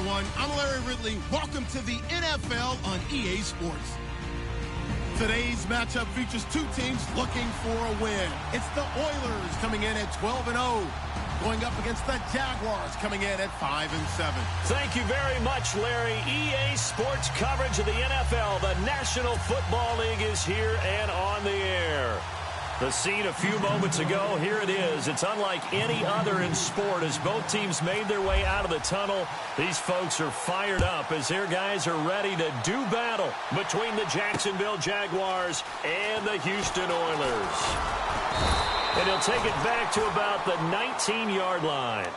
everyone. I'm Larry Ridley. Welcome to the NFL on EA Sports. Today's matchup features two teams looking for a win. It's the Oilers coming in at 12-0, going up against the Jaguars coming in at 5-7. Thank you very much, Larry. EA Sports coverage of the NFL. The National Football League is here and on the air. The scene a few moments ago, here it is. It's unlike any other in sport as both teams made their way out of the tunnel. These folks are fired up as their guys are ready to do battle between the Jacksonville Jaguars and the Houston Oilers. And he'll take it back to about the 19-yard line.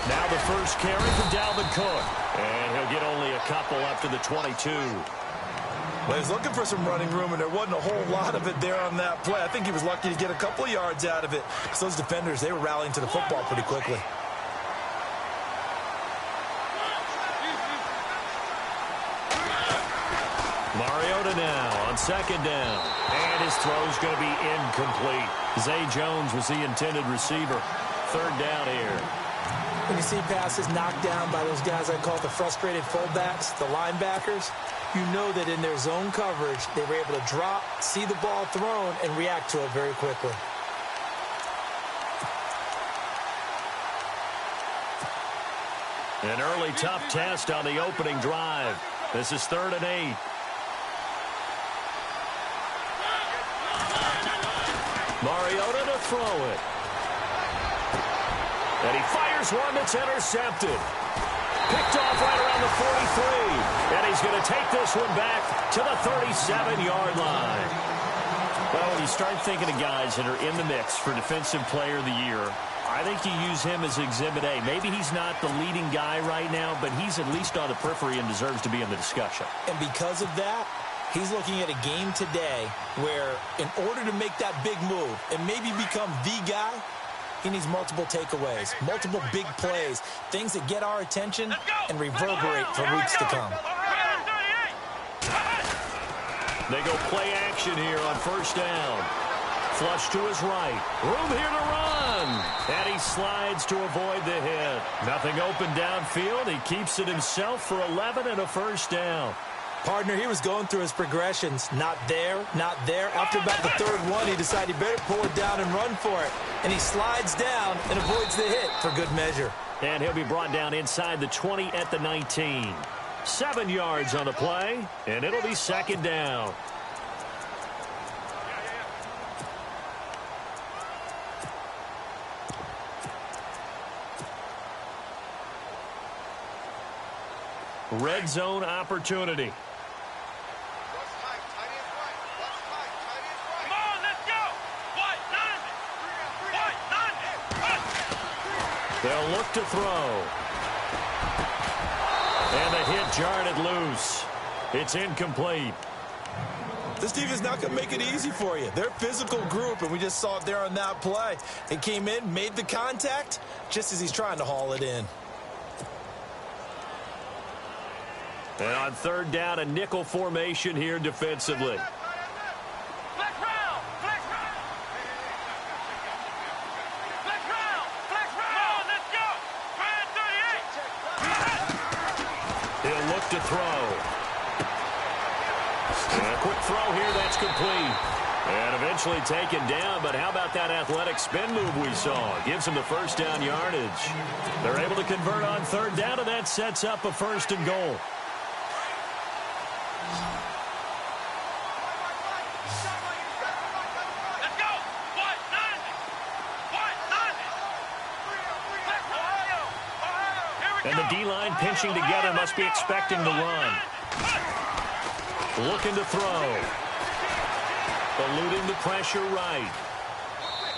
Now the first carry for Dalvin Cook. And he'll get only a couple up to the 22. Well, he's looking for some running room, and there wasn't a whole lot of it there on that play. I think he was lucky to get a couple of yards out of it because those defenders, they were rallying to the football pretty quickly. Mariota now on second down. And his throw's going to be incomplete. Zay Jones was the intended receiver. Third down here. When you see passes knocked down by those guys I call the frustrated fullbacks, the linebackers, you know that in their zone coverage, they were able to drop, see the ball thrown, and react to it very quickly. An early tough test on the opening drive. This is 3rd and 8. Mariota to throw it. And he fires one that's intercepted. Picked off right around the 43. And he's going to take this one back to the 37-yard line. Well, when you start thinking of guys that are in the mix for Defensive Player of the Year, I think you use him as Exhibit A. Maybe he's not the leading guy right now, but he's at least on the periphery and deserves to be in the discussion. And because of that, he's looking at a game today where in order to make that big move and maybe become the guy, he needs multiple takeaways, multiple big plays, things that get our attention and reverberate for weeks to come. They go play action here on first down. Flush to his right. Room here to run. And he slides to avoid the hit. Nothing open downfield. He keeps it himself for 11 and a first down. Partner, he was going through his progressions. Not there, not there. After about the third one, he decided he better pull it down and run for it. And he slides down and avoids the hit for good measure. And he'll be brought down inside the 20 at the 19. 7 yards on the play, and it'll be second down. Red zone opportunity. They'll look to throw. And the hit jarred it loose. It's incomplete. This team is not going to make it easy for you. They're a physical group, and we just saw it there on that play. It came in, made the contact, just as he's trying to haul it in. And on third down, a nickel formation here defensively. He'll look to throw. And a quick throw here, that's complete. And eventually taken down, but how about that athletic spin move we saw? Gives him the first down yardage. They're able to convert on third down, and that sets up a 1st and goal. And the D-line pinching together must be expecting the run. Looking to throw. Eluding the pressure right.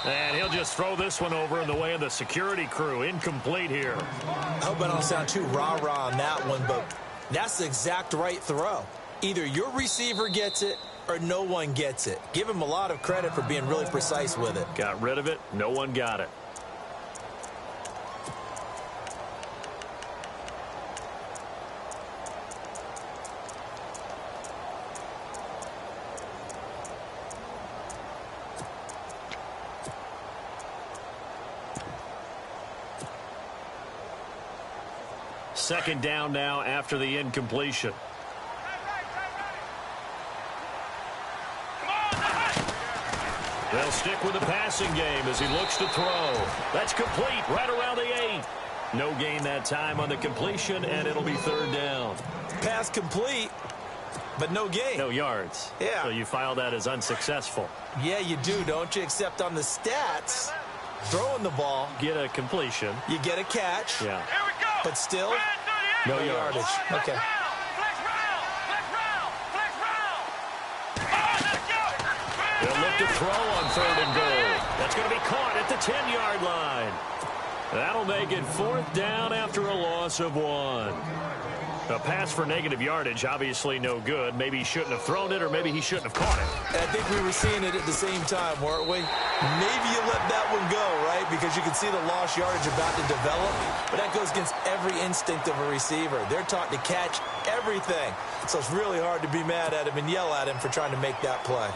And he'll just throw this one over in the way of the security crew. Incomplete here. I hope I don't sound too rah-rah on that one, but that's the exact right throw. Either your receiver gets it or no one gets it. Give him a lot of credit for being really precise with it. Got rid of it. No one got it. second down now after the incompletion. They'll stick with the passing game as he looks to throw. That's complete right around the 8. No gain that time on the completion, and it'll be third down. Pass complete, but no gain. No yards. Yeah. So you file that as unsuccessful. Yeah, you do, don't you? Except on the stats, throwing the ball, Get a completion. you get a catch, Yeah. but still, No no yardage. yardage. Okay. They'll look to throw on third and goal. That's going to be caught at the 10-yard line. That'll make it fourth down after a loss of 1. A pass for negative yardage, obviously no good. Maybe he shouldn't have thrown it, or maybe he shouldn't have caught it. And I think we were seeing it at the same time, weren't we? Maybe you let that one go, right? Because you can see the lost yardage about to develop. But that goes against every instinct of a receiver. They're taught to catch everything. So it's really hard to be mad at him and yell at him for trying to make that play.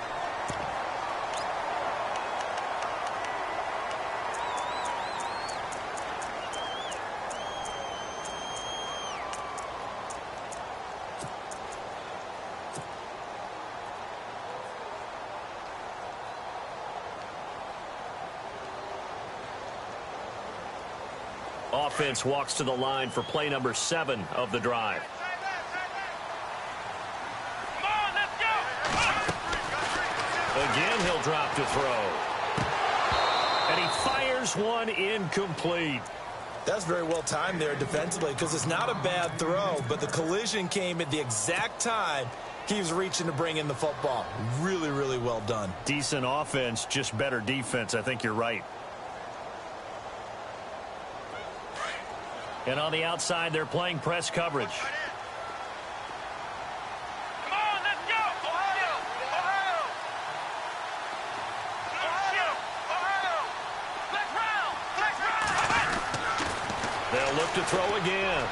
Offense walks to the line for play number 7 of the drive. Again, he'll drop to throw. And he fires one incomplete. That's very well timed there defensively because it's not a bad throw, but the collision came at the exact time he was reaching to bring in the football. Really, really well done. Decent offense, just better defense. I think you're right. And on the outside, they're playing press coverage. They'll look to throw again.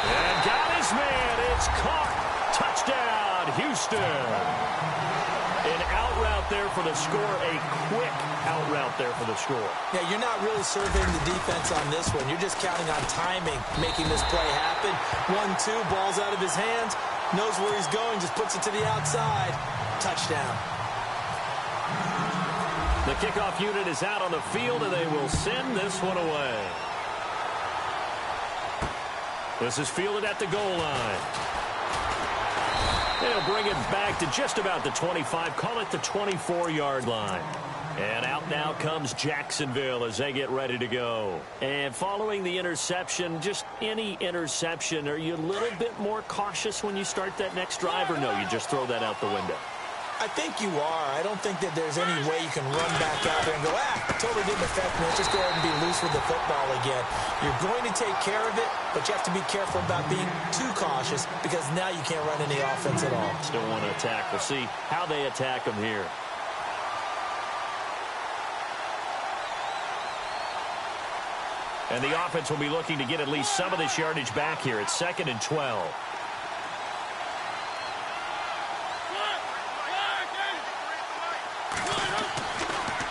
And got his man. It's caught. Touchdown, Houston. An out route there for the score. A quick out route there for the score. Yeah, you're not really surveying the defense on this one. You're just counting on timing, making this play happen. 1-2, ball's out of his hands. Knows where he's going, just puts it to the outside. Touchdown. The kickoff unit is out on the field, and they will send this one away. This is fielded at the goal line. They'll bring it back to just about the 25, call it the 24-yard line. And out now comes Jacksonville as they get ready to go. And following the interception, just any interception, are you a little bit more cautious when you start that next drive, or no, you just throw that out the window? I think you are. I don't think that there's any way you can run back out there and go, totally didn't affect me. Let's just go ahead and be loose with the football again. You're going to take care of it, but you have to be careful about being too cautious because now you can't run any offense at all. Still want to attack. We'll see how they attack them here. And the offense will be looking to get at least some of this yardage back here. It's 2nd and 12.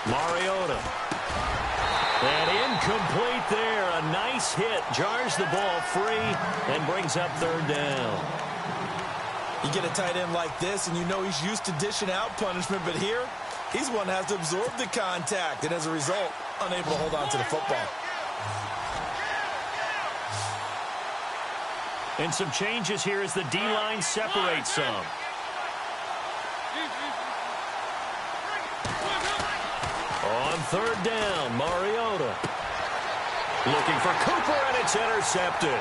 Mariota. And incomplete there. A nice hit. Jars the ball free and brings up third down. You get a tight end like this, and you know he's used to dishing out punishment, but here, he's one that has to absorb the contact, and as a result, unable to hold on to the football. And some changes here as the D-line separates some. On third down, Mariota. Looking for Cooper, and it's intercepted.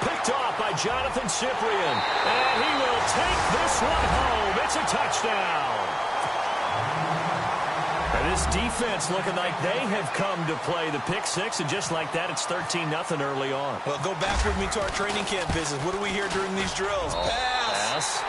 Picked off by Jonathan Cyprien. And he will take this one home. It's a touchdown. And this defense looking like they have come to play the pick six, and just like that, it's 13-0 early on. Well, go back with me to our training camp visit. What do we hear during these drills? Pass.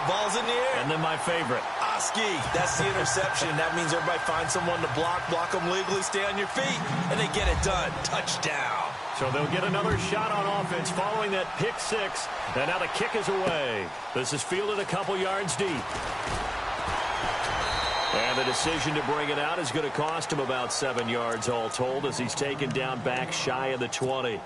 Ball's in the air. And then my favorite. Oski, that's the interception. That means everybody finds someone to block them legally, stay on your feet, and they get it done. Touchdown. So they'll get another shot on offense following that pick six. And now the kick is away. This is fielded a couple yards deep. And the decision to bring it out is going to cost him about 7 yards all told as he's taken down back shy of the 20.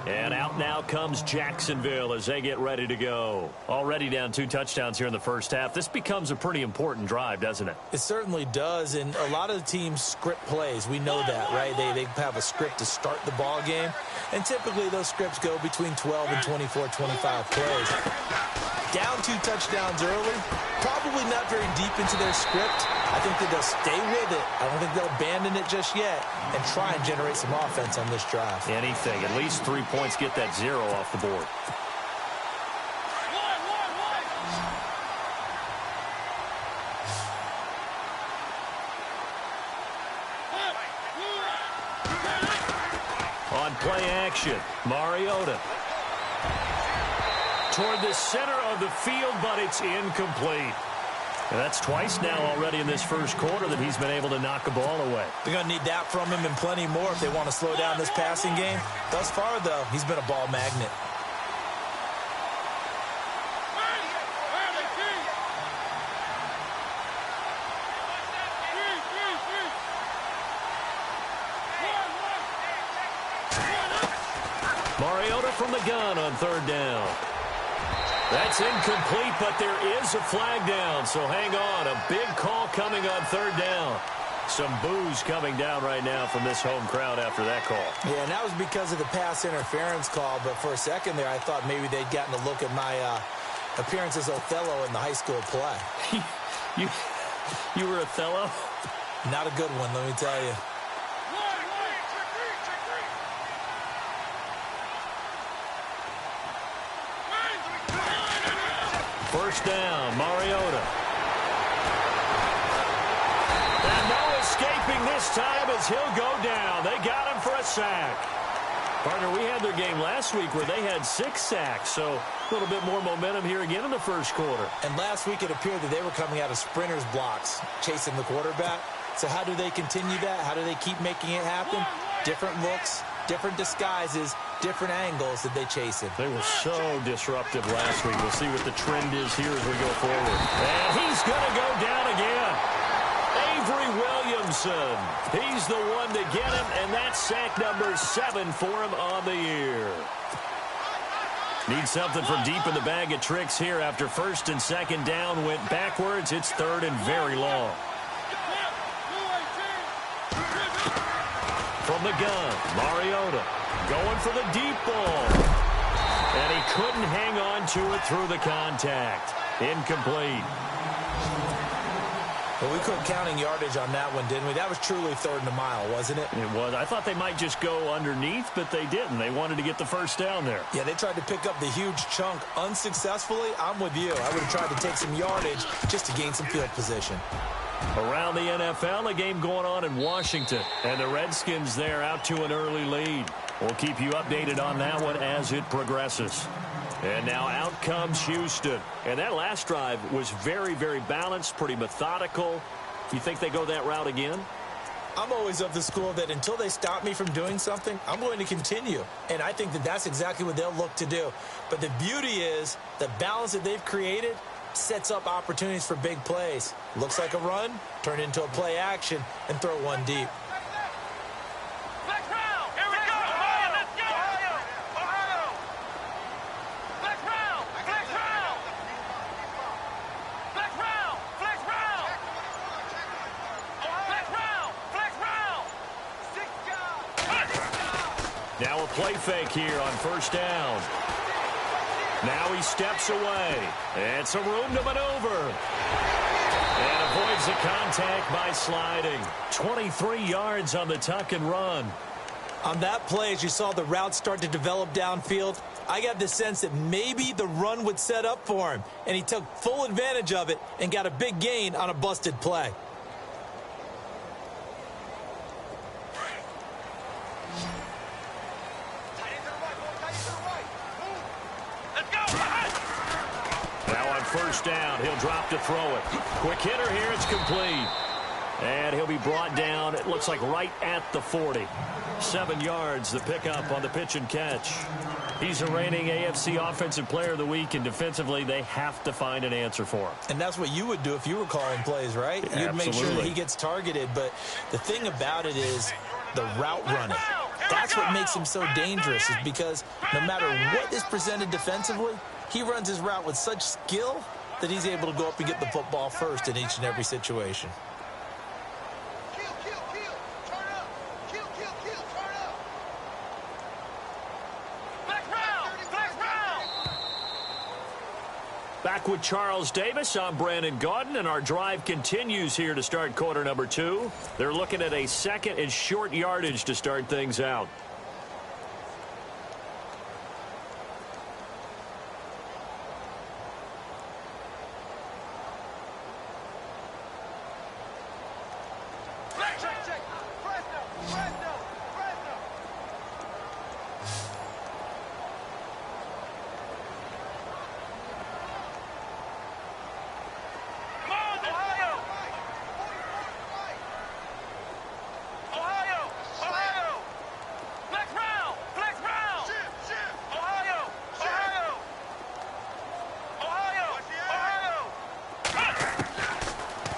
And out now comes Jacksonville as they get ready to go. Already down 2 touchdowns here in the first half. This becomes a pretty important drive, doesn't it? It certainly does, and a lot of the teams script plays. We know that, right? They have a script to start the ball game, and typically those scripts go between 12 and 24, 25 plays. Down 2 touchdowns early, probably not very deep into their script. I think that they'll stay with it. I don't think they'll abandon it just yet and try and generate some offense on this drive. Anything. At least 3 points, get that 0 off the board. On play action, Mariota. Toward the center of the field, but it's incomplete. And that's twice now already in this first quarter that he's been able to knock a ball away. They're going to need that from him and plenty more if they want to slow down this passing game. Thus far, though, he's been a ball magnet. Mariota from the gun on 3rd down. That's incomplete, but there is a flag down, so hang on. A big call coming on 3rd down. Some boos coming down right now from this home crowd after that call. Yeah, and that was because of the pass interference call, but for a second there, I thought maybe they'd gotten a look at my appearance as Othello in the high school play. You were Othello? Not a good one, let me tell you. First down, Mariota. And no escaping this time as he'll go down. They got him for a sack. Partner, we had their game last week where they had 6 sacks, so a little bit more momentum here again in the first quarter. And last week it appeared that they were coming out of sprinters blocks, chasing the quarterback. So how do they continue that? How do they keep making it happen? Different looks, different disguises, different angles that they chase him. They were so disruptive last week. We'll see what the trend is here as we go forward. And he's going to go down again. Avery Williamson. He's the one to get him, and that's sack number 7 for him on the year. Need something from deep in the bag of tricks here after 1st and 2nd down went backwards. It's 3rd and very long. From the gun, Mariota going for the deep ball. And he couldn't hang on to it through the contact. Incomplete. Well, we quit counting yardage on that one, didn't we? That was truly 3rd and a mile, wasn't it? It was. I thought they might just go underneath, but they didn't. They wanted to get the first down there. Yeah, they tried to pick up the huge chunk unsuccessfully. I'm with you. I would have tried to take some yardage just to gain some field position. Around the NFL, a game going on in Washington. And the Redskins there out to an early lead. We'll keep you updated on that one as it progresses. And now out comes Houston. And that last drive was very, very balanced, pretty methodical. You think they go that route again? I'm always of the school that until they stop me from doing something, I'm going to continue. And I think that that's exactly what they'll look to do. But the beauty is the balance that they've created sets up opportunities for big plays. Looks like a run, turn into a play action, and throw one deep. Now a play fake here on 1st down. Now he steps away. And some room to maneuver. And avoids the contact by sliding. 23 yards on the tuck and run. On that play, as you saw the route start to develop downfield, I got the sense that maybe the run would set up for him. And he took full advantage of it and got a big gain on a busted play. First down, he'll drop to throw it. Quick hitter here, it's complete. And he'll be brought down, it looks like right at the 40. 7 yards, the pickup on the pitch and catch. He's a reigning AFC Offensive Player of the Week, and defensively, they have to find an answer for him. And that's what you would do if you were calling plays, right? Yeah, you'd make sure that he gets targeted. But the thing about it is the route running. That's what makes him so dangerous, is because no matter what is presented defensively, he runs his route with such skill that he's able to go up and get the football first in each and every situation. Back with Charles Davis, I'm Brandon Gaudin, and our drive continues here to start quarter number 2. They're looking at a second and short yardage to start things out.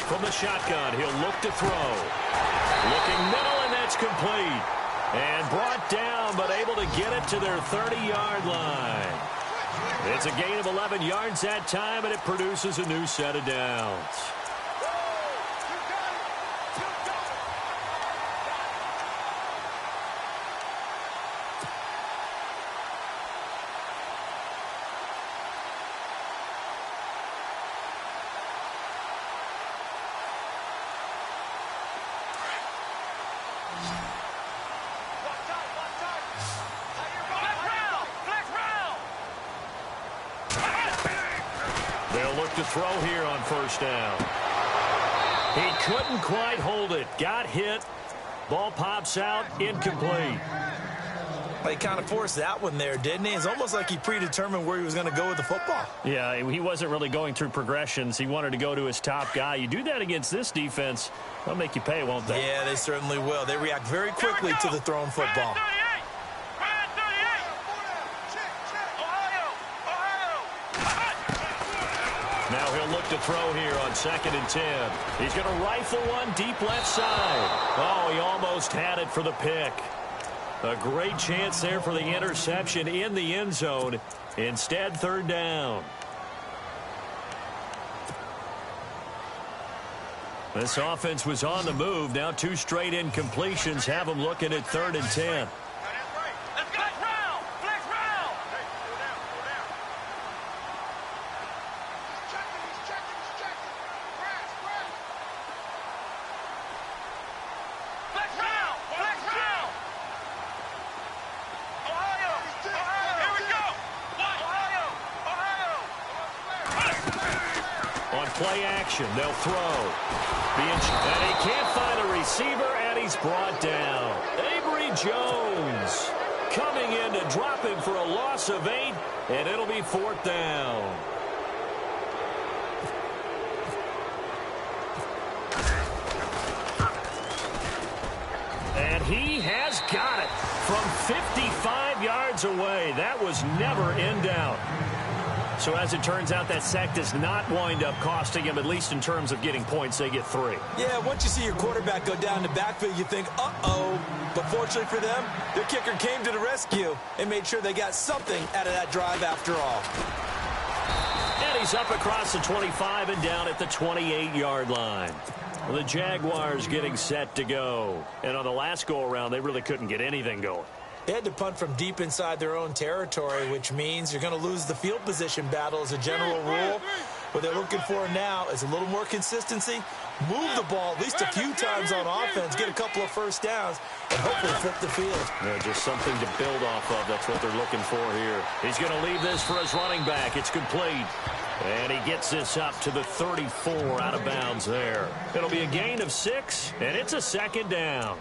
From the shotgun, he'll look to throw. Looking middle, and that's complete. And brought down, but able to get it to their 30-yard line. It's a gain of 11 yards that time, and it produces a new set of downs. They'll look to throw here on first down. He couldn't quite hold it. Got hit. Ball pops out. Incomplete. Well, he kind of forced that one there, didn't he? It's almost like he predetermined where he was going to go with the football. Yeah, he wasn't really going through progressions. He wanted to go to his top guy. You do that against this defense, they'll make you pay, won't they? Yeah, they certainly will. They react very quickly to the thrown football. Now he'll look to throw here on 2nd and 10. He's going to rifle one deep left side. Oh, he almost had it for the pick. A great chance there for the interception in the end zone. Instead, 3rd down. This offense was on the move. Now 2 straight incompletions have them looking at 3rd and 10. Play action, they'll throw. And he can't find a receiver, and he's brought down. Avery Jones coming in to drop him for a loss of 8, and it'll be 4th down. And he has got it from 55 yards away. That was never in doubt. So as it turns out, that sack does not wind up costing him, at least in terms of getting points. They get 3. Yeah, once you see your quarterback go down the backfield, you think, uh-oh. But fortunately for them, their kicker came to the rescue and made sure they got something out of that drive after all. And he's up across the 25 and down at the 28-yard line. The Jaguars getting set to go. And on the last go-around, they really couldn't get anything going. They had to punt from deep inside their own territory, which means you're going to lose the field position battle as a general rule. What they're looking for now is a little more consistency, move the ball at least a few times on offense, get a couple of first downs, and hopefully flip the field. Yeah, just something to build off of. That's what they're looking for here. He's going to leave this for his running back. It's complete. And he gets this up to the 34 out of bounds there. It'll be a gain of 6, and it's a 2nd down.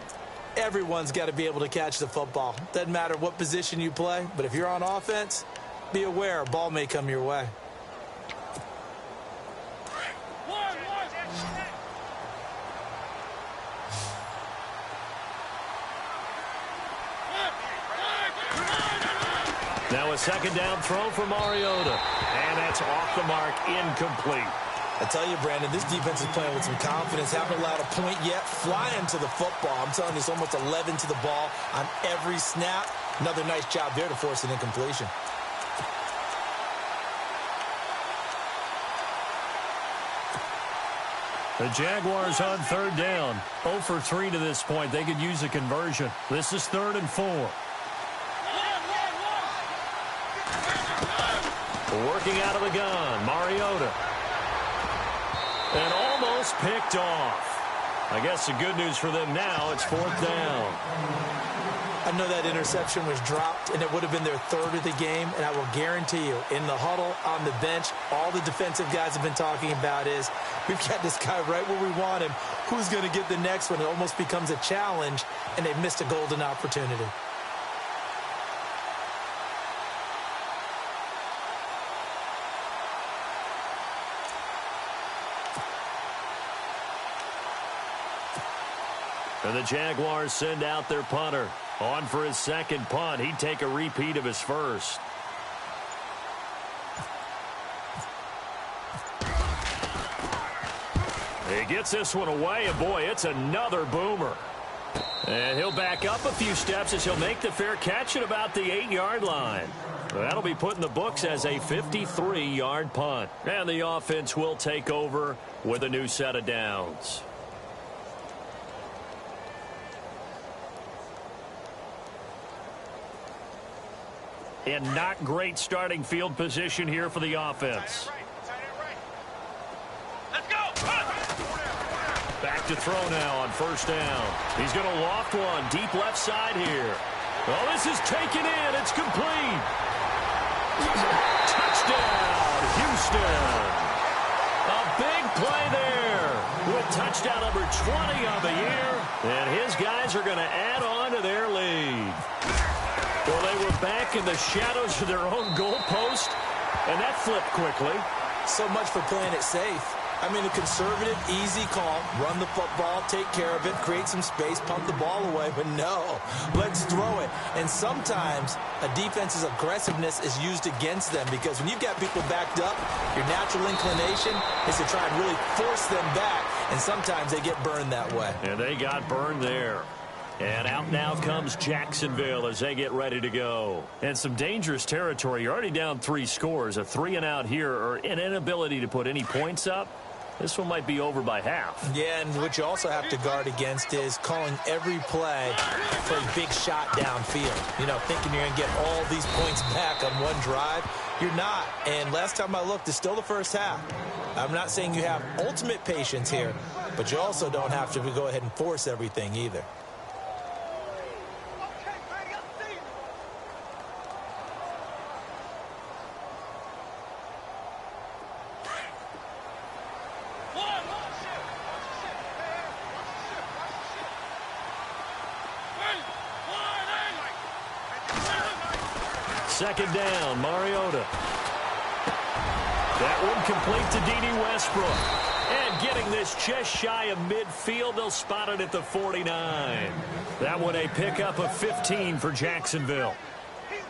Everyone's got to be able to catch the football. Doesn't matter what position you play, but if you're on offense, be aware a ball may come your way. Now a 2nd down throw for Mariota. And that's off the mark, incomplete. I tell you, Brandon, this defense is playing with some confidence. Haven't allowed a point yet. Flying to the football. I'm telling you, it's almost 11 to the ball on every snap. Another nice job there to force an incompletion. The Jaguars on third down. 0 for 3 to this point. They could use a conversion. This is 3rd and 4. Working out of the gun, Mariota. And almost picked off. I guess the good news for them now, it's 4th down. I know that interception was dropped, and it would have been their 3rd of the game, and I will guarantee you, in the huddle, on the bench, all the defensive guys have been talking about is, we've got this guy right where we want him. Who's going to get the next one? It almost becomes a challenge, and they've missed a golden opportunity. And the Jaguars send out their punter. On for his second punt. He'd take a repeat of his first. He gets this one away, and boy, it's another boomer. And he'll back up a few steps as he'll make the fair catch at about the 8-yard line. That'll be put in the books as a 53-yard punt. And the offense will take over with a new set of downs. And not great starting field position here for the offense. Back to throw now on first down. He's going to loft one deep left side here. Oh, this is taken in. It's complete. Touchdown, Houston. A big play there with touchdown number 20 on the year. And his guys are going to add on to their lead. Well, they were back in the shadows of their own goalpost, and that flipped quickly. So much for playing it safe. I mean, a conservative, easy call, run the football, take care of it, create some space, pump the ball away, but no, let's throw it. And sometimes a defense's aggressiveness is used against them because when you've got people backed up, your natural inclination is to try and really force them back, and sometimes they get burned that way. And they got burned there. And out now comes Jacksonville as they get ready to go. And some dangerous territory. You're already down 3 scores. A 3-and-out here or an inability to put any points up. This one might be over by half. Yeah, and what you also have to guard against is calling every play for a big shot downfield. You know, thinking you're going to get all these points back on one drive. You're not. And last time I looked, it's still the first half. I'm not saying you have ultimate patience here, but you also don't have to go ahead and force everything either. Second down, Mariota. That one complete to D.D. Westbrook. And getting this just shy of midfield, they'll spot it at the 49. That one a pickup of 15 for Jacksonville.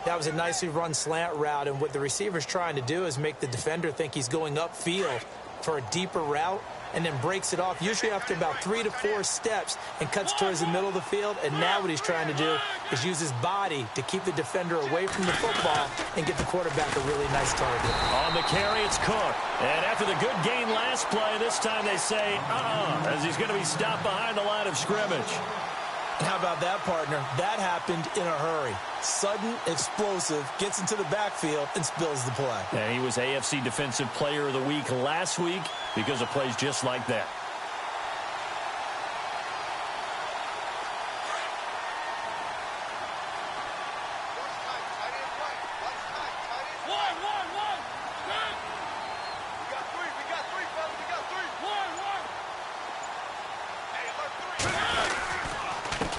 That was a nicely run slant route, and what the receiver's trying to do is make the defender think he's going upfield for a deeper route, and then breaks it off, usually after about 3 to 4 steps, and cuts towards the middle of the field. And now what he's trying to do is use his body to keep the defender away from the football and get the quarterback a really nice target. On the carry, it's Cook. And after the good gain last play, this time they say, as he's going to be stopped behind the line of scrimmage. How about that, partner? That happened in a hurry. Sudden, explosive, gets into the backfield, and spills the play. And he was AFC Defensive Player of the Week last week because of plays just like that.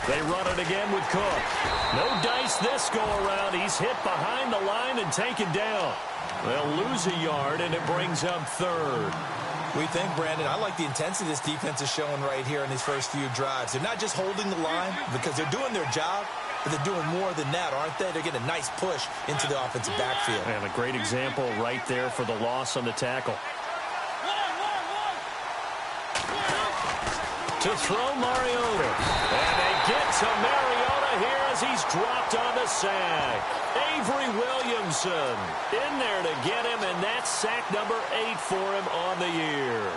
They run it again with Cook. No dice this go-around. He's hit behind the line and taken down. They'll lose a yard, and it brings up third. We think, Brandon, I like the intensity this defense is showing right here in these first few drives. They're not just holding the line because they're doing their job, but they're doing more than that, aren't they? They're getting a nice push into the offensive backfield. And a great example right there for the loss on the tackle. To throw Mariota. And they get to Mariota here as he's dropped on the sack. Avery Williamson in there to get him, and that's sack number 8 for him on the year.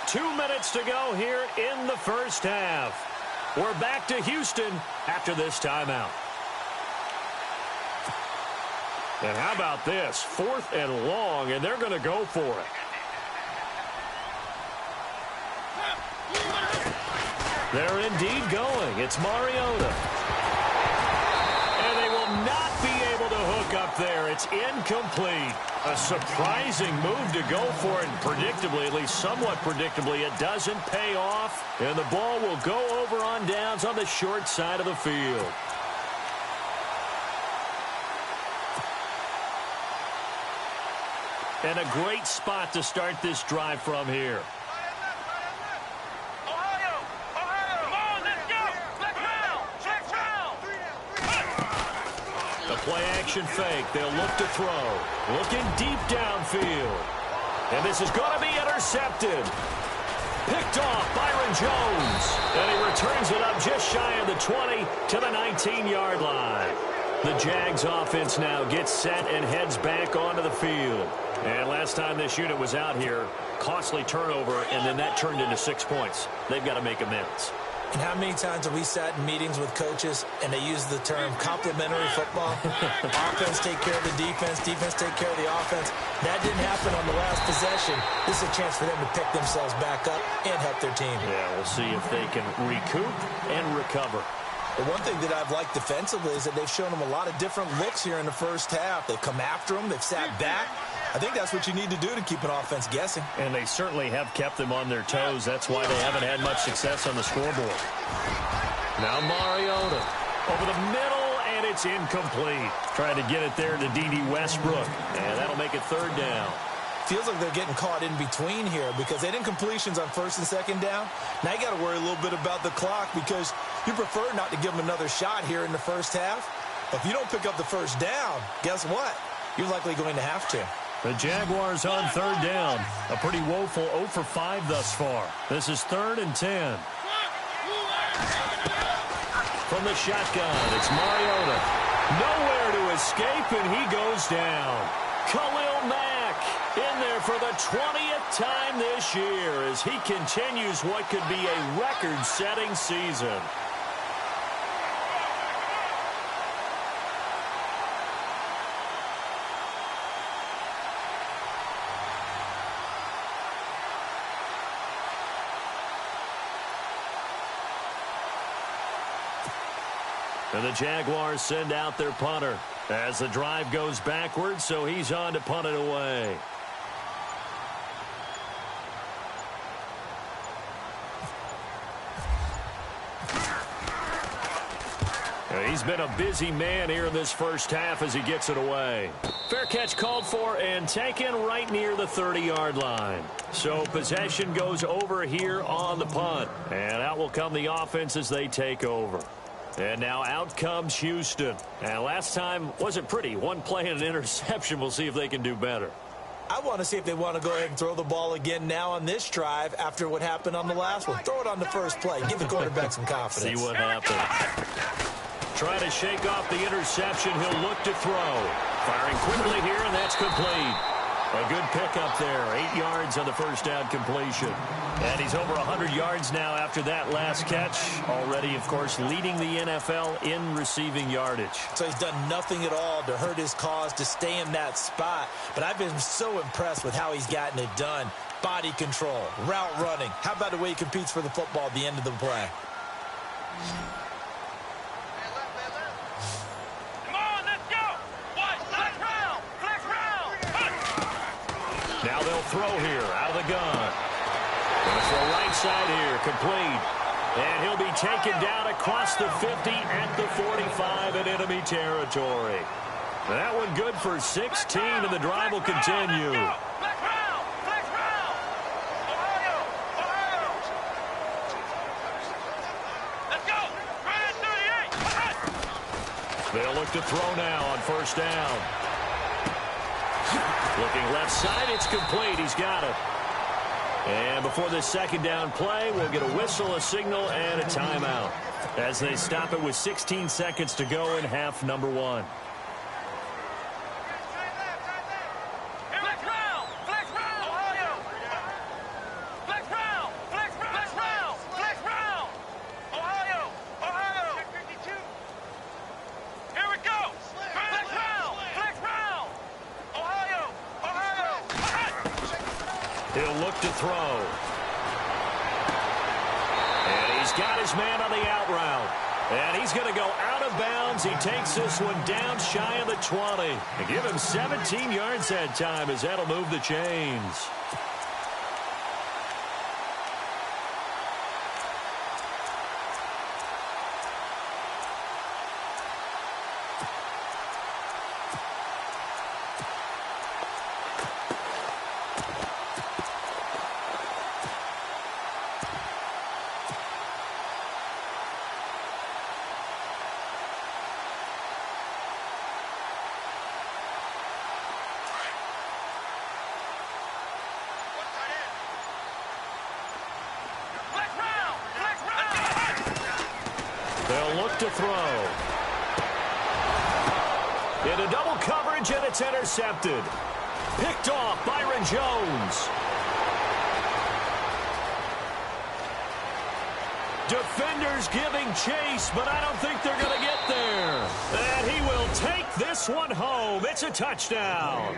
Two minutes to go here in the first half. We're back to Houston after this timeout. And how about this? 4th and long, and they're going to go for it. They're indeed going. It's Mariota. And they will not be able to hook up there. It's incomplete. A surprising move to go for it, and predictably, at least somewhat predictably, it doesn't pay off. And the ball will go over on downs on the short side of the field. And a great spot to start this drive from here. The play-action fake. They'll look to throw. Looking deep downfield. And this is going to be intercepted. Picked off Byron Jones. And he returns it up just shy of the 20 to the 19-yard line. The Jags offense now gets set and heads back onto the field. And last time this unit was out here, costly turnover, and then that turned into 6 points. They've got to make amends. And how many times have we sat in meetings with coaches and they use the term complementary football? Offense take care of the defense, defense take care of the offense. That didn't happen on the last possession. This is a chance for them to pick themselves back up and help their team. Yeah, we'll see if they can recoup and recover. The one thing that I've liked defensively is that they've shown them a lot of different looks here in the first half. They've come after them. They've sat back. I think that's what you need to do to keep an offense guessing. And they certainly have kept them on their toes. That's why they haven't had much success on the scoreboard. Now Mariota over the middle, and it's incomplete. Trying to get it there to D.D. Westbrook, and that'll make it 3rd down. Feels like they're getting caught in between here because they didn't completions on 1st and 2nd down. Now you got to worry a little bit about the clock because you prefer not to give them another shot here in the first half. But if you don't pick up the 1st down, guess what? You're likely going to have to. The Jaguars on 3rd down. A pretty woeful 0 for 5 thus far. This is 3rd and 10. From the shotgun, it's Mariota. Nowhere to escape, and he goes down. Khalil Mack in there for the 20th time this year as he continues what could be a record-setting season. And the Jaguars send out their punter as the drive goes backwards, so he's on to punt it away. He's been a busy man here in this first half as he gets it away. Fair catch called for and taken right near the 30-yard line. So possession goes over here on the punt. And out will come the offense as they take over. And now out comes Houston. And last time wasn't pretty. One play and an interception. We'll see if they can do better. I want to see if they want to go ahead and throw the ball again now on this drive after what happened on the last one. Throw it on the first play. Give the quarterback some confidence. See what happens. Trying to shake off the interception. He'll look to throw. Firing quickly here, and that's complete. A good pickup there. 8 yards on the first down completion. And he's over 100 yards now after that last catch. Already, of course, leading the NFL in receiving yardage. So he's done nothing at all to hurt his cause, to stay in that spot. But I've been so impressed with how he's gotten it done. Body control, route running. How about the way he competes for the football at the end of the play? Now they'll throw here out of the gun. Going to throw right side here, complete. And he'll be taken down across the 50 at the 45 in enemy territory. That one good for 16, and the drive will continue. They'll look to throw now on first down. Looking left side, it's complete. He's got it. And before this second down play, we'll get a whistle, a signal, and a timeout as they stop it with 16 seconds to go in half number 1. He'll look to throw. And he's got his man on the out route. And he's going to go out of bounds. He takes this one down shy of the 20. And give him 17 yards that time as that'll move the chains. They'll look to throw. Into double coverage, and it's intercepted. Picked off Byron Jones. Defenders giving chase, but I don't think they're going to get there. And he will take this one home. It's a touchdown.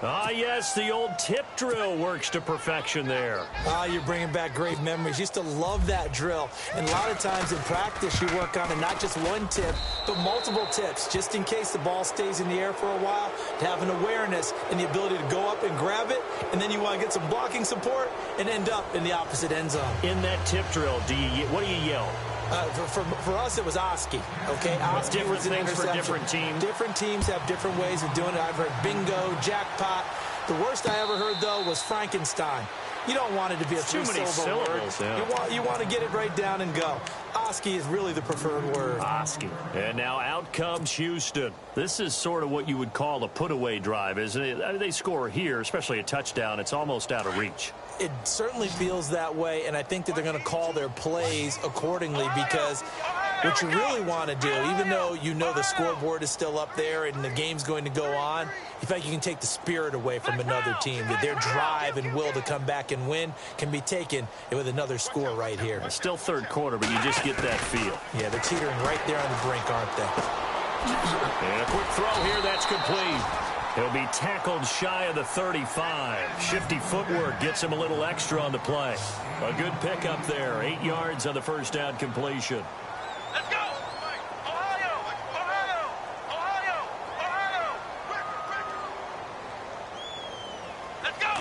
Ah, yes, the old tip drill works to perfection there. Ah, you're bringing back great memories. Used to love that drill. And a lot of times in practice, you work on it, not just one tip, but multiple tips, just in case the ball stays in the air for a while, to have an awareness and the ability to go up and grab it, and then you want to get some blocking support and end up in the opposite end zone. In that tip drill, what do you yell? For us, it was Oski. Okay, Oski different was an things for interception. different teams. Different teams have different ways of doing it. I've heard bingo, jackpot. The worst I ever heard, though, was Frankenstein. You don't want it to be a three-syllable word. Yeah. You want to get it right down and go. Oski is really the preferred word. Oski. And now out comes Houston. This is sort of what you would call a put-away drive, isn't it? I mean, they score here, especially a touchdown. It's almost out of reach. It certainly feels that way, and I think that they're going to call their plays accordingly, because what you really want to do, even though you know the scoreboard is still up there and the game's going to go on, in fact, you can take the spirit away from another team, that their drive and will to come back and win can be taken with another score right here. It's still third quarter, but you just get that feel. Yeah, they're teetering right there on the brink, aren't they? And a quick throw here, that's complete. He'll be tackled shy of the 35. Shifty footwork gets him a little extra on the play. A good pickup there. 8 yards on the first down completion. Let's go! Ohio! Ohio! Ohio! Ohio! Let's go!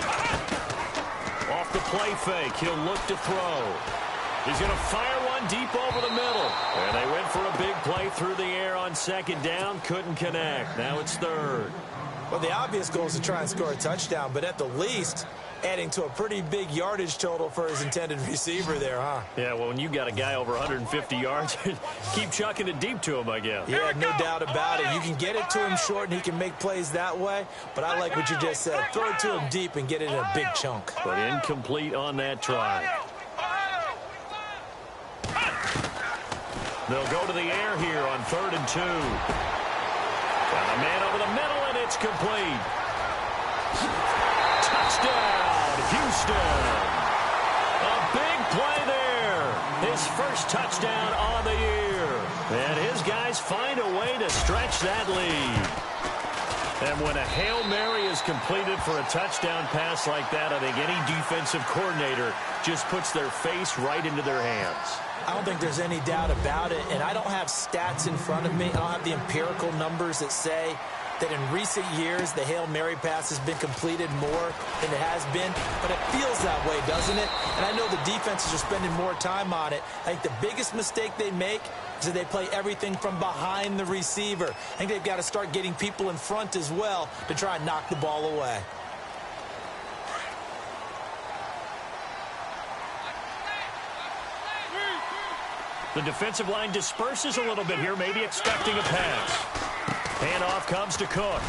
Off the play fake, he'll look to throw. He's going to fire one deep over the middle. And they went for a big play through the air on second down. Couldn't connect. Now it's third. Well, the obvious goal is to try and score a touchdown, but at the least, adding to a pretty big yardage total for his intended receiver there, huh? Yeah, well, when you got a guy over 150 yards, keep chucking it deep to him, I guess. Yeah, no doubt about it. You can get it to him short, and he can make plays that way, but I like what you just said. Throw it to him deep and get it in a big chunk. But incomplete on that try. They'll go to the air here on 3rd and 2. Got a man over the middle, and it's complete. Touchdown, Houston. A big play there. His first touchdown on the year. And his guys find a way to stretch that lead. And when a Hail Mary is completed for a touchdown pass like that, I think any defensive coordinator just puts their face right into their hands. I don't think there's any doubt about it, and I don't have stats in front of me. I don't have the empirical numbers that say that in recent years the Hail Mary pass has been completed more than it has been, but it feels that way, doesn't it? And I know the defenses are spending more time on it. I think the biggest mistake they make is that they play everything from behind the receiver. I think they've got to start getting people in front as well to try and knock the ball away. The defensive line disperses a little bit here, maybe expecting a pass. Handoff comes to Cook.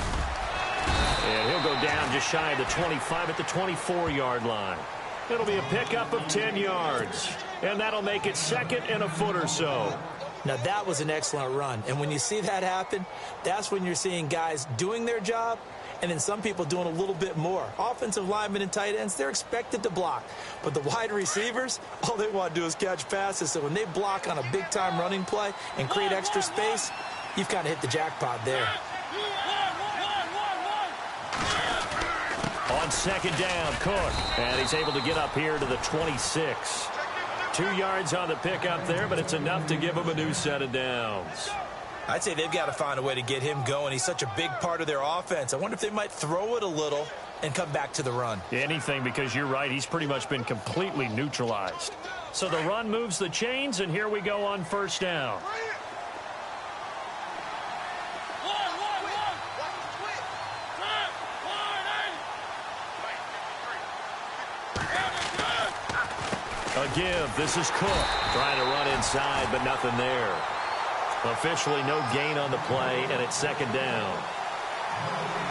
And he'll go down just shy of the 25 at the 24-yard line. It'll be a pickup of 10 yards. And that'll make it second and a foot or so. Now, that was an excellent run. And when you see that happen, that's when you're seeing guys doing their job and then some people doing a little bit more. Offensive linemen and tight ends, they're expected to block. But the wide receivers, all they want to do is catch passes. So when they block on a big-time running play and create extra space, you've kind of hit the jackpot there. On second down, Cook. And he's able to get up here to the 26. 2 yards on the pickup there, but it's enough to give him a new set of downs. I'd say they've got to find a way to get him going. He's such a big part of their offense. I wonder if they might throw it a little and come back to the run. Anything, because you're right. He's pretty much been completely neutralized. So the run moves the chains, and here we go on first down. A give. This is Cook trying to run inside, but nothing there. Officially no gain on the play, and it's second down.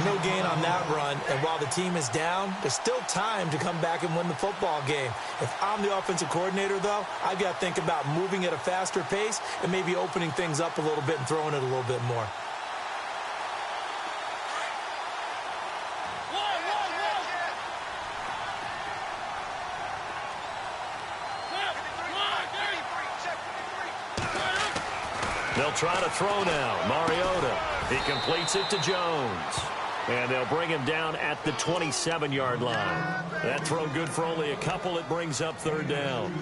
No gain on that run, and while the team is down, there's still time to come back and win the football game. If I'm the offensive coordinator, though, I've got to think about moving at a faster pace and maybe opening things up a little bit and throwing it a little bit more. They'll try to throw now. Mariota. He completes it to Jones. And they'll bring him down at the 27-yard line. That throw good for only a couple. It brings up third down.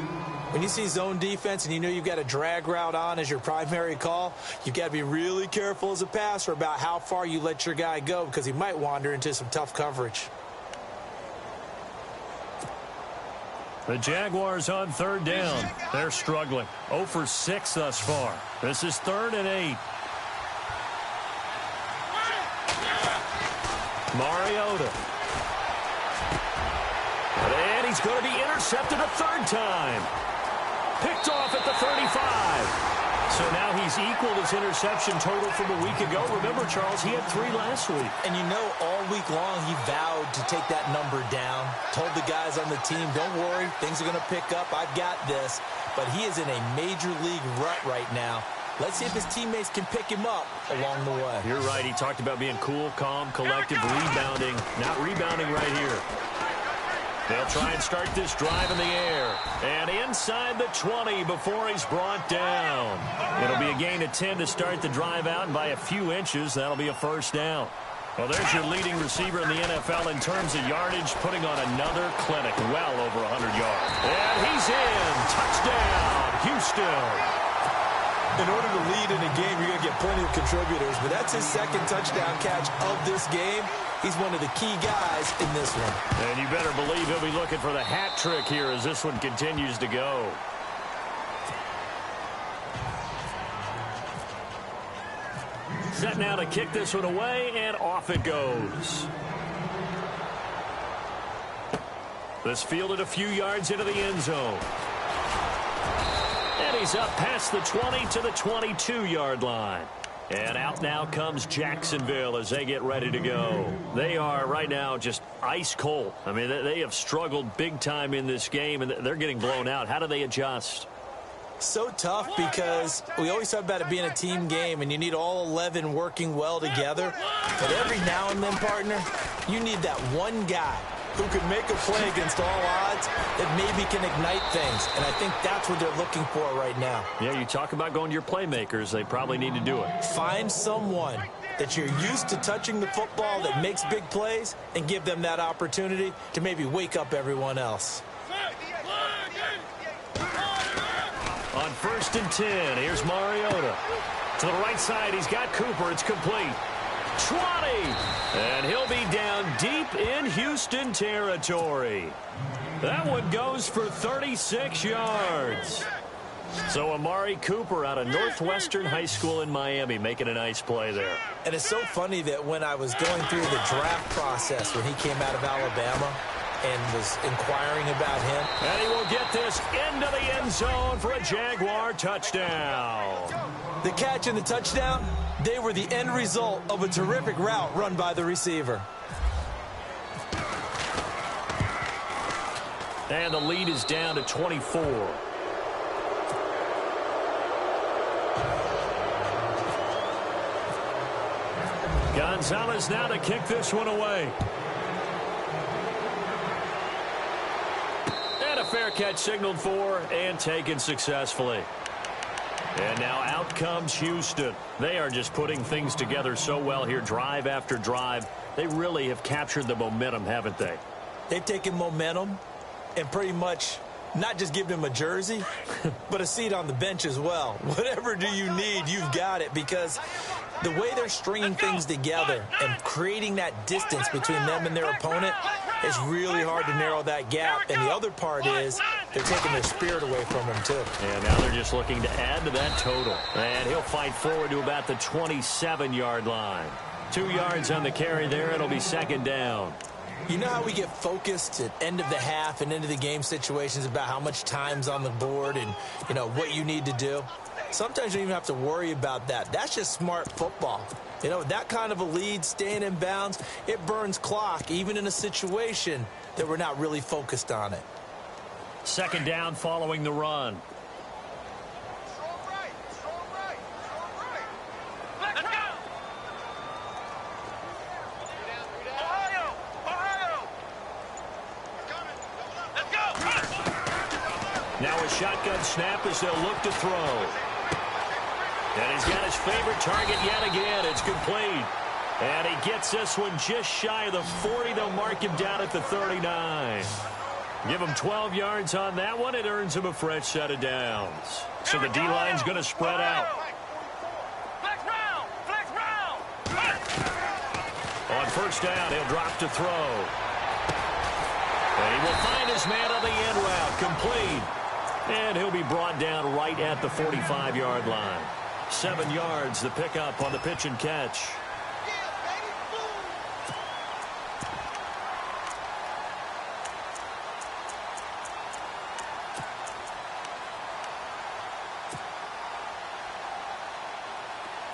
When you see zone defense and you know you've got a drag route on as your primary call, you've got to be really careful as a passer about how far you let your guy go because he might wander into some tough coverage. The Jaguars on third down. They're struggling. 0 for 6 thus far. This is 3rd and 8. Mariota. And he's going to be intercepted a third time. Picked off at the 35. So now he's equaled his interception total from a week ago. Remember, Charles, he had 3 last week. And you know, all week long he vowed to take that number down. Told the guys on the team, don't worry, things are going to pick up. I've got this. But he is in a major league rut right now. Let's see if his teammates can pick him up along the way. You're right. He talked about being cool, calm, collective, rebounding. Not rebounding right here. They'll try and start this drive in the air. And inside the 20 before he's brought down. It'll be a gain of 10 to start the drive out, and by a few inches, that'll be a first down. Well, there's your leading receiver in the NFL in terms of yardage, putting on another clinic, well over 100 yards. And he's in. Touchdown, Houston. In order to lead in a game, you're going to get plenty of contributors, but that's his second touchdown catch of this game. He's one of the key guys in this one. And you better believe he'll be looking for the hat trick here as this one continues to go. Set now to kick this one away, and off it goes. This fielded a few yards into the end zone. And he's up past the 20 to the 22-yard line. And out now comes Jacksonville as they get ready to go. They are right now just ice cold. I mean, they have struggled big time in this game, and they're getting blown out. How do they adjust? So tough because we always talk about it being a team game, and you need all 11 working well together. But every now and then, partner, you need that one guy who can make a play against all odds that maybe can ignite things. And I think that's what they're looking for right now. Yeah, you talk about going to your playmakers. They probably need to do it. Find someone that you're used to touching the football that makes big plays and give them that opportunity to maybe wake up everyone else. On 1st and 10, here's Mariota. To the right side, he's got Cooper. It's complete. 20, and he'll be down deep in Houston territory. That one goes for 36 yards. So Amari Cooper out of Northwestern High School in Miami making a nice play there. And it's so funny that when I was going through the draft process when he came out of Alabama, and was inquiring about him. And he will get this into the end zone for a Jaguar touchdown. The catch and the touchdown, they were the end result of a terrific route run by the receiver. And the lead is down to 24. Gonzalez now to kick this one away. And a fair catch signaled for and taken successfully. And now out comes Houston. They are just putting things together so well here, drive after drive. They really have captured the momentum, haven't they? They've taken momentum and pretty much not just given him a jersey, but a seat on the bench as well. Whatever do you need, you've got it, because the way they're stringing things together and creating that distance between them and their opponent is really hard to narrow that gap. And the other part is they're taking their spirit away from them, too. And now they're just looking to add to that total. And he'll fight forward to about the 27-yard line. 2 yards on the carry there. It'll be second down. You know how we get focused at end of the half and into the game situations about how much time's on the board and, you know, what you need to do? Sometimes you don't even have to worry about that. That's just smart football. You know, that kind of a lead, staying in bounds, it burns clock, even in a situation that we're not really focused on it. Second down following the run. Now a shotgun snap as they'll look to throw. And he's got his favorite target yet again. It's complete. And he gets this one just shy of the 40. They'll mark him down at the 39. Give him 12 yards on that one. It earns him a fresh set of downs. So the D-line's going to spread out. On first down, he'll drop to throw. And he will find his man on the end route. Complete. And he'll be brought down right at the 45-yard line. 7 yards, the pickup on the pitch and catch.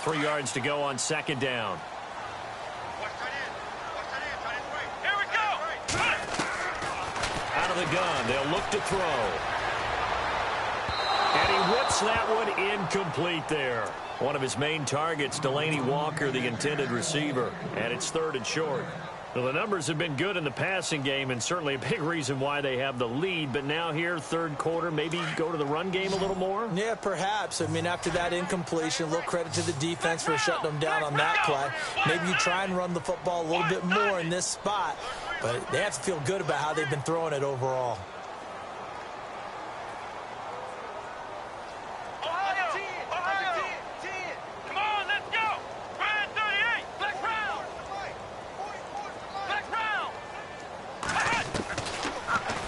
Three yards to go on second down. Here we go. Out of the gun, they'll look to throw. And he whips that one incomplete there. One of his main targets, Delaney Walker, the intended receiver. And it's third and short. Well, the numbers have been good in the passing game and certainly a big reason why they have the lead. But now here, third quarter, maybe go to the run game a little more? Yeah, perhaps. I mean, after that incompletion, a little credit to the defense for shutting them down on that play. Maybe you try and run the football a little bit more in this spot. But they have to feel good about how they've been throwing it overall.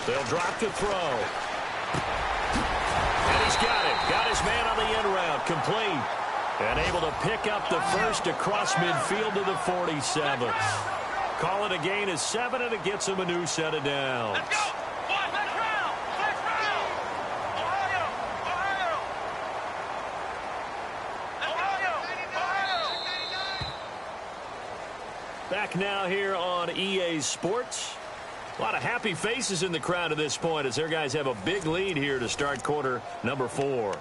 They'll drop to throw. And he's got it. Got his man on the end route. Complete. And able to pick up the first across midfield to the 47. Call it a gain of 7, and it gets him a new set of downs. Let's go. Next round. Ohio. Back now here on EA Sports. A lot of happy faces in the crowd at this point as their guys have a big lead here to start quarter number 4.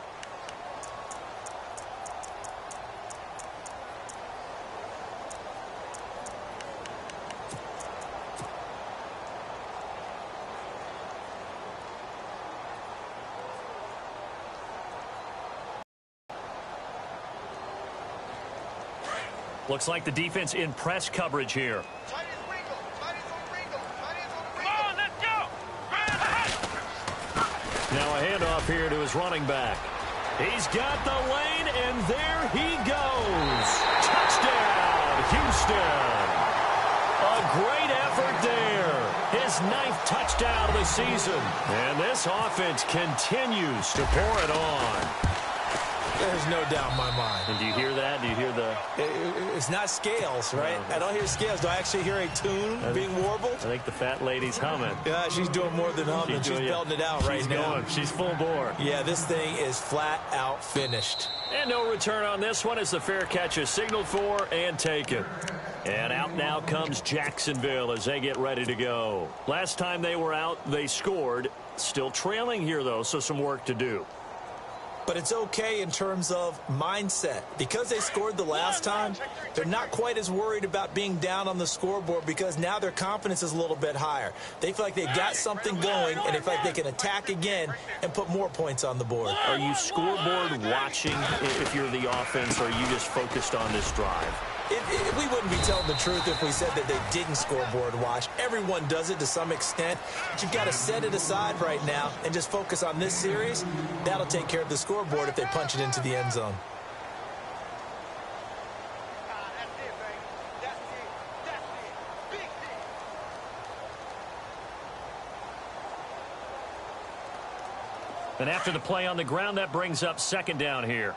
Looks like the defense in press coverage here. Now a handoff here to his running back. He's got the lane, and there he goes. Touchdown, Houston. A great effort there. His 9th touchdown of the season. And this offense continues to pour it on. There's no doubt in my mind. And do you hear that? Do you hear the... It's not scales, right? I don't hear scales. Do I actually hear a tune being warbled? I think the fat lady's humming. Yeah, she's doing more than humming. She's belting it out right now. She's full bore. Yeah, this thing is flat out finished. And no return on this one as the fair catch is signaled for and taken. And out now comes Jacksonville as they get ready to go. Last time they were out, they scored. Still trailing here, though, so some work to do. But it's okay in terms of mindset. Because they scored the last time, they're not quite as worried about being down on the scoreboard because now their confidence is a little bit higher. They feel like they've got something going, and they feel like they can attack again and put more points on the board. Are you scoreboard watching if you're the offense, or are you just focused on this drive? We wouldn't be telling the truth if we said that they didn't scoreboard watch. Everyone does it to some extent. But you've got to set it aside right now and just focus on this series. That'll take care of the scoreboard if they punch it into the end zone. And after the play on the ground, that brings up second down here.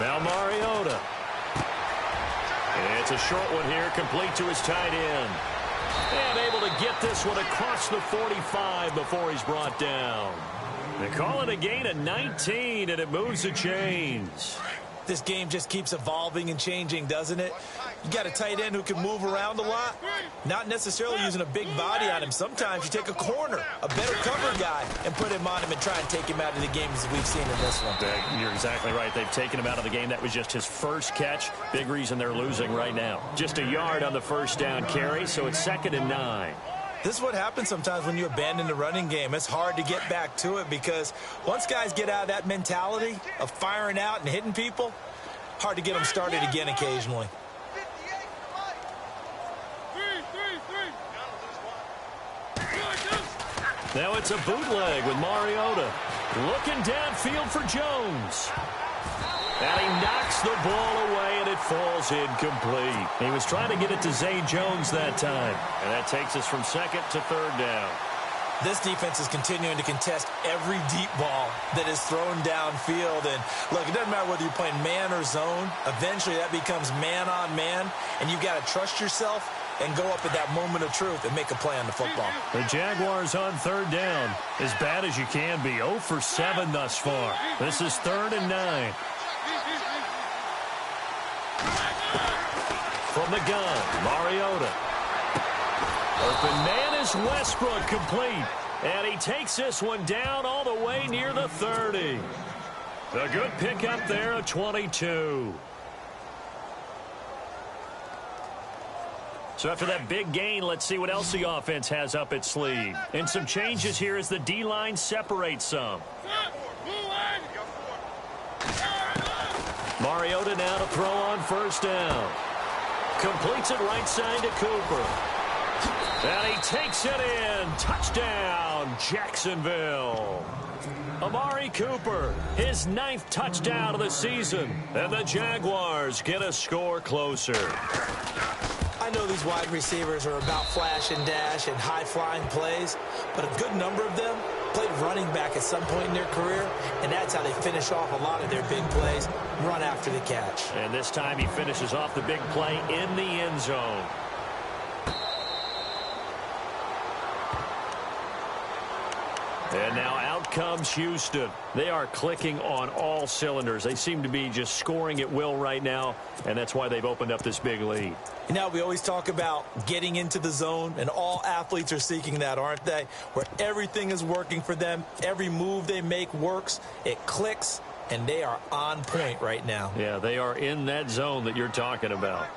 Now Mariota. It's a short one here, complete to his tight end. And able to get this one across the 45 before he's brought down. They call it a gain of 19, and it moves the chains. This game just keeps evolving and changing, doesn't it? You got a tight end who can move around a lot, not necessarily using a big body on him. Sometimes you take a corner, a better cover guy, and put him on him and try and take him out of the game as we've seen in this one. You're exactly right. They've taken him out of the game. That was just his first catch. Big reason they're losing right now. Just a yard on the first down carry, so it's 2nd and 9. This is what happens sometimes when you abandon the running game. It's hard to get back to it because once guys get out of that mentality of firing out and hitting people, hard to get them started again occasionally. Now it's a bootleg with Mariota. Looking downfield for Jones. And he knocks the ball away, and it falls incomplete. He was trying to get it to Zay Jones that time. And that takes us from 2nd to 3rd down. This defense is continuing to contest every deep ball that is thrown downfield. And, look, it doesn't matter whether you're playing man or zone. Eventually, that becomes man-on-man, and you've got to trust yourself and go up at that moment of truth and make a play on the football. The Jaguars on 3rd down. As bad as you can be. 0 for 7 thus far. This is 3rd and 9. From the gun, Mariota. Open man is Westbrook, complete. And he takes this one down all the way near the 30. A good pickup there of 22. So after that big gain, let's see what else the offense has up its sleeve. And some changes here as the D-line separates some. Mariota now to throw on 1st down. Completes it right side to Cooper. And he takes it in. Touchdown, Jacksonville. Amari Cooper, his 9th touchdown of the season. And the Jaguars get a score closer. I know these wide receivers are about flash and dash and high-flying plays, but a good number of them played running back at some point in their career, and that's how they finish off a lot of their big plays, run after the catch. And this time he finishes off the big play in the end zone. And now out comes Houston. They are clicking on all cylinders. They seem to be just scoring at will right now, and that's why they've opened up this big lead. You know, we always talk about getting into the zone, and all athletes are seeking that, aren't they? Where everything is working for them, every move they make works, it clicks, and they are on point right now. Yeah, they are in that zone that you're talking about.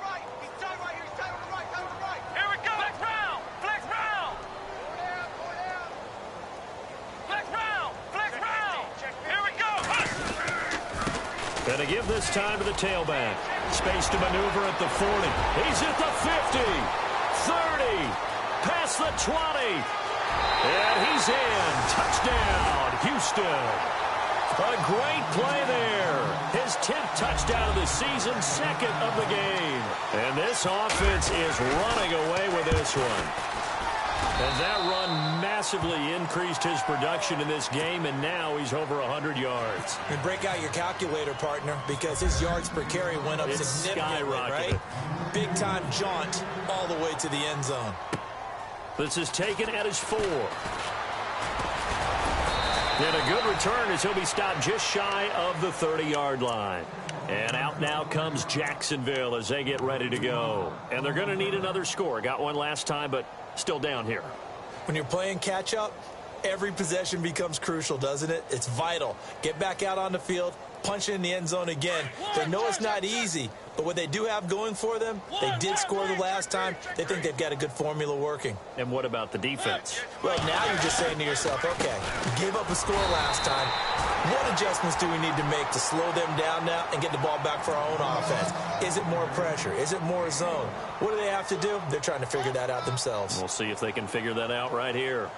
And to give this time to the tailback. Space to maneuver at the 40. He's at the 50. 30. Past the 20. And he's in. Touchdown, Houston. A great play there. His 10th touchdown of the season, 2nd of the game. And this offense is running away with this one. As that run massively increased his production in this game, and now he's over 100 yards. And break out your calculator, partner, because his yards per carry went up significantly, right? Big-time jaunt all the way to the end zone. This is taken at his 4. And a good return as he'll be stopped just shy of the 30-yard line. And out now comes Jacksonville as they get ready to go. And they're going to need another score. Got one last time, but still down here. When you're playing catch-up, every possession becomes crucial, doesn't it? It's vital. Get back out on the field, punch it in the end zone again. They know it's not easy, but what they do have going for them, they did score the last time. They think they've got a good formula working. And what about the defense? Well, now you're just saying to yourself, okay, gave up a score last time. What adjustments do we need to make to slow them down now and get the ball back for our own offense? Is it more pressure? Is it more zone? What do they have to do? They're trying to figure that out themselves. We'll see if they can figure that out right here.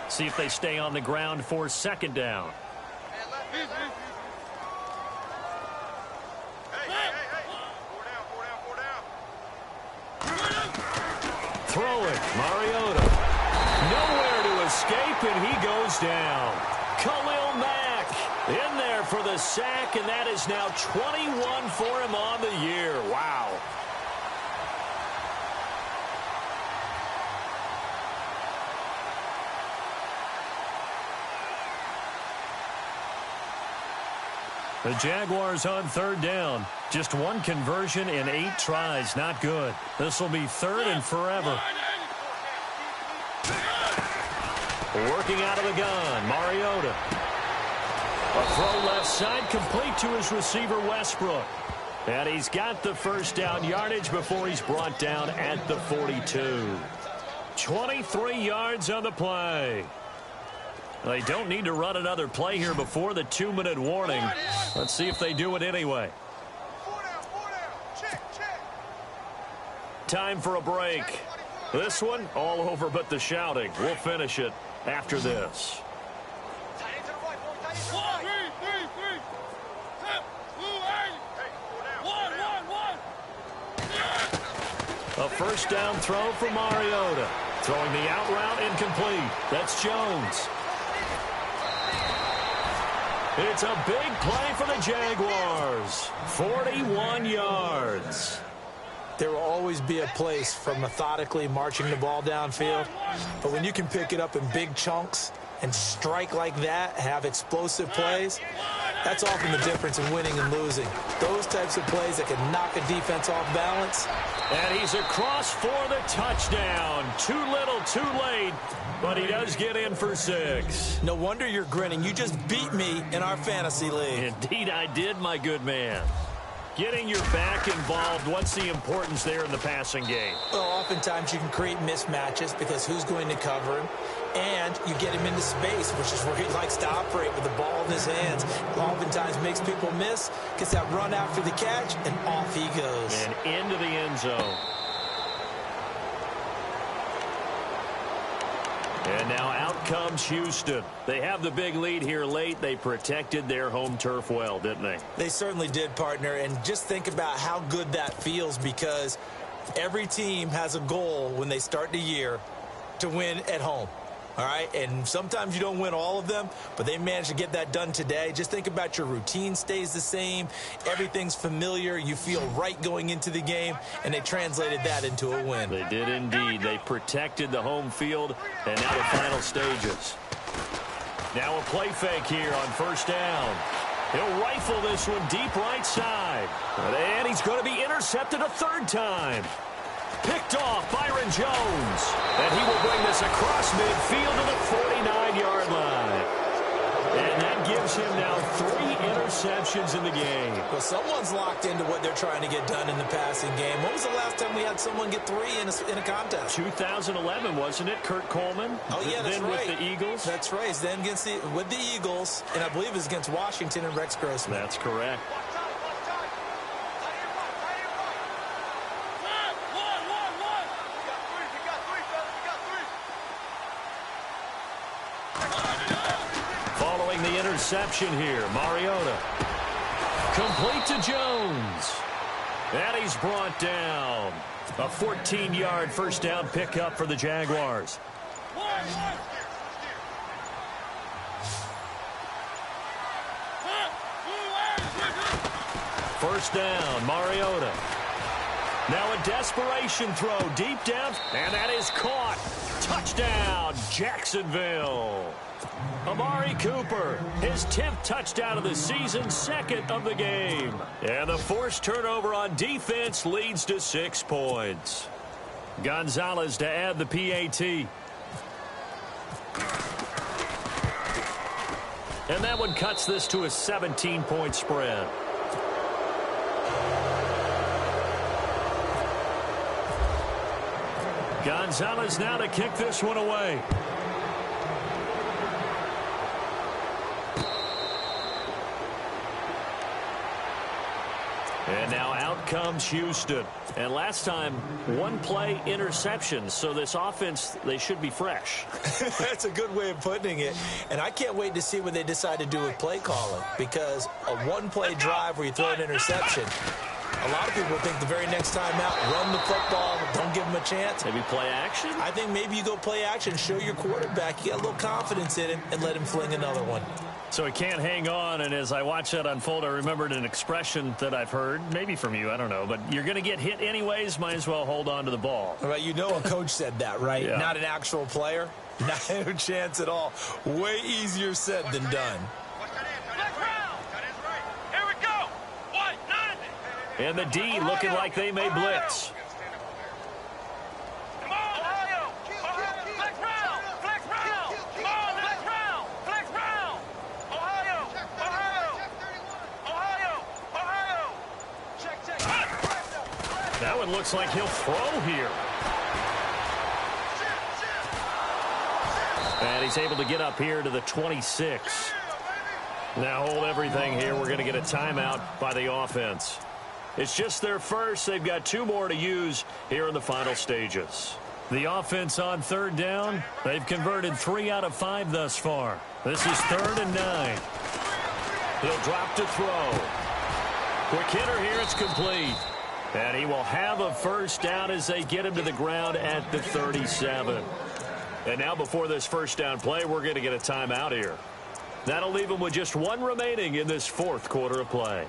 See if they stay on the ground for second down. Throwing, Mariota. Nowhere to escape, and he goes down. Khalil Mack in there for the sack, and that is now 21 for him on the year. Wow. The Jaguars on third down. Just one conversion in 8 tries. Not good. This will be third and forever. Working out of the gun, Mariota. A throw left side, complete to his receiver, Westbrook. And he's got the first down yardage before he's brought down at the 42. 23 yards on the play. They don't need to run another play here before the 2-minute warning. Let's see if they do it anyway. Time for a break. This one, all over but the shouting. We'll finish it after this. A first down throw for Mariota. Throwing the out route incomplete. That's Jones. It's a big play for the Jaguars. 41 yards. There will always be a place for methodically marching the ball downfield. But when you can pick it up in big chunks and strike like that, have explosive plays, that's often the difference in winning and losing. Those types of plays that can knock a defense off balance. And he's across for the touchdown. Too little, too late. But he does get in for 6. No wonder you're grinning. You just beat me in our fantasy league. Indeed I did, my good man. Getting your back involved, what's the importance there in the passing game? Well, oftentimes you can create mismatches because who's going to cover him? And you get him into space, which is where he likes to operate with the ball in his hands. Oftentimes makes people miss, gets that run after the catch, and off he goes. And into the end zone. And now out comes Houston. They have the big lead here late. They protected their home turf well, didn't they? They certainly did, partner. And just think about how good that feels, because every team has a goal when they start the year to win at home. All right, and sometimes you don't win all of them, but they managed to get that done today. Just think about your routine stays the same. Everything's familiar. You feel right going into the game, and they translated that into a win. They did indeed. They protected the home field, and now the final stages. Now a play fake here on first down. He'll rifle this one deep right side. And he's going to be intercepted a third time. Picked off Byron Jones. And he will bring this across midfield to the 49-yard line. And that gives him now 3 interceptions in the game. Well, someone's locked into what they're trying to get done in the passing game. When was the last time we had someone get 3 in a contest? 2011, wasn't it? Kurt Coleman? Oh, yeah, that's right. Then with the Eagles? That's right. Then with the Eagles, and I believe it was against Washington and Rex Grossman. That's correct. The interception here, Mariota. Complete to Jones. And he's brought down. A 14-yard first down pickup for the Jaguars. First down, Mariota. Now a desperation throw deep down, and that is caught. Touchdown, Jacksonville. Amari Cooper, his 10th touchdown of the season, second of the game. And the forced turnover on defense leads to 6 points. Gonzalez to add the PAT. And that one cuts this to a 17-point spread. Gonzalez now to kick this one away. And now out comes Houston. And last time, 1-play interception. So this offense, they should be fresh. That's a good way of putting it. And I can't wait to see what they decide to do with play calling. Because a 1-play drive where you throw an interception, a lot of people think the very next time out, run the football, don't give them a chance. Maybe play action? I think maybe you go play action, show your quarterback you got a little confidence in him, and let him fling another one. So he can't hang on, and as I watch that unfold, I remembered an expression that I've heard, maybe from you, I don't know, but you're going to get hit anyways, might as well hold on to the ball. Right, you know a coach said that, right? Yeah. Not an actual player. No chance at all. Way easier said than done. And the D looking like they may blitz. Come on, Ohio! Flex round! Flex round! Come on, flex round! Flex round! Ohio! Ohio! Check. That one looks like he'll throw here. And he's able to get up here to the 26. Now hold everything here. We're going to get a timeout by the offense. It's just their first. They've got 2 more to use here in the final stages. The offense on third down. They've converted 3 out of 5 thus far. This is 3rd and 9. He'll drop to throw. Quick hitter here. It's complete. And he will have a first down as they get him to the ground at the 37. And now before this first down play, we're going to get a timeout here. That'll leave him with just 1 remaining in this 4th quarter of play.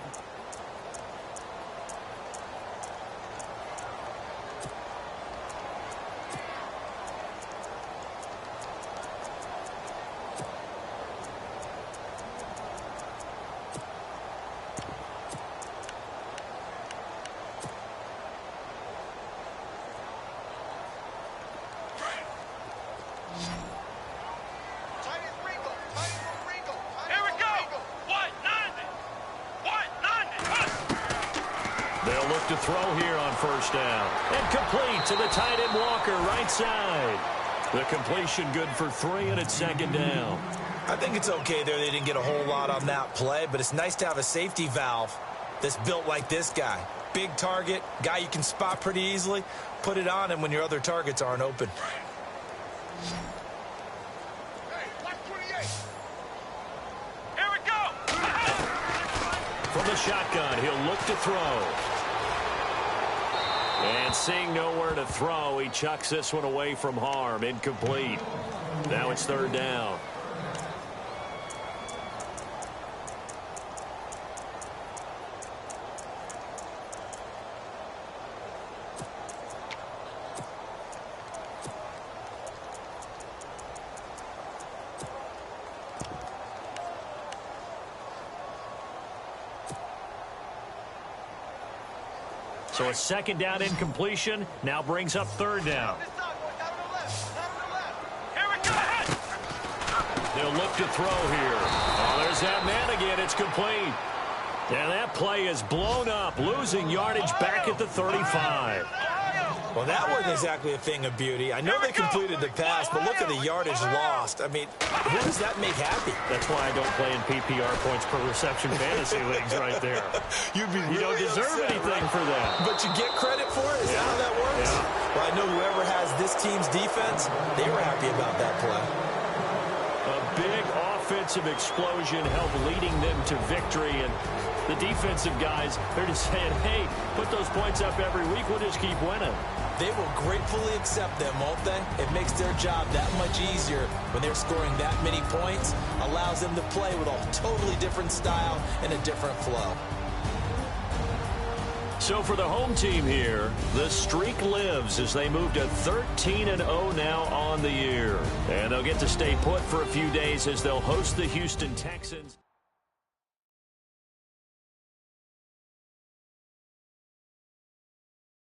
To throw here on first down. And complete to the tight end Walker, right side. The completion good for 3, and it's 2nd down. I think it's okay there. They didn't get a whole lot on that play, but it's nice to have a safety valve that's built like this guy. Big target, guy you can spot pretty easily. Put it on him when your other targets aren't open. Here we go! From the shotgun, he'll look to throw. And seeing nowhere to throw, he chucks this one away from harm. Incomplete. Now it's 3rd down. So a 2nd down incompletion now brings up 3rd down. They'll look to throw here. Oh, there's that man again. It's complete. And that play is blown up, losing yardage back at the 35. Well, that wasn't exactly a thing of beauty. I know they completed the pass, but look at the yardage lost. I mean, who does that make happy? That's why I don't play in PPR points per reception fantasy leagues right there. You don't deserve anything for that. But you get credit for it? Is that how that works? Yeah. Well, I know whoever has this team's defense, they were happy about that play. A big offensive explosion help leading them to victory. And the defensive guys, they're just saying, hey, put those points up every week. We'll just keep winning. They will gratefully accept them, won't they? It makes their job that much easier when they're scoring that many points. Allows them to play with a totally different style and a different flow. So for the home team here, the streak lives as they move to 13-0 now on the year. And they'll get to stay put for a few days as they'll host the Houston Texans.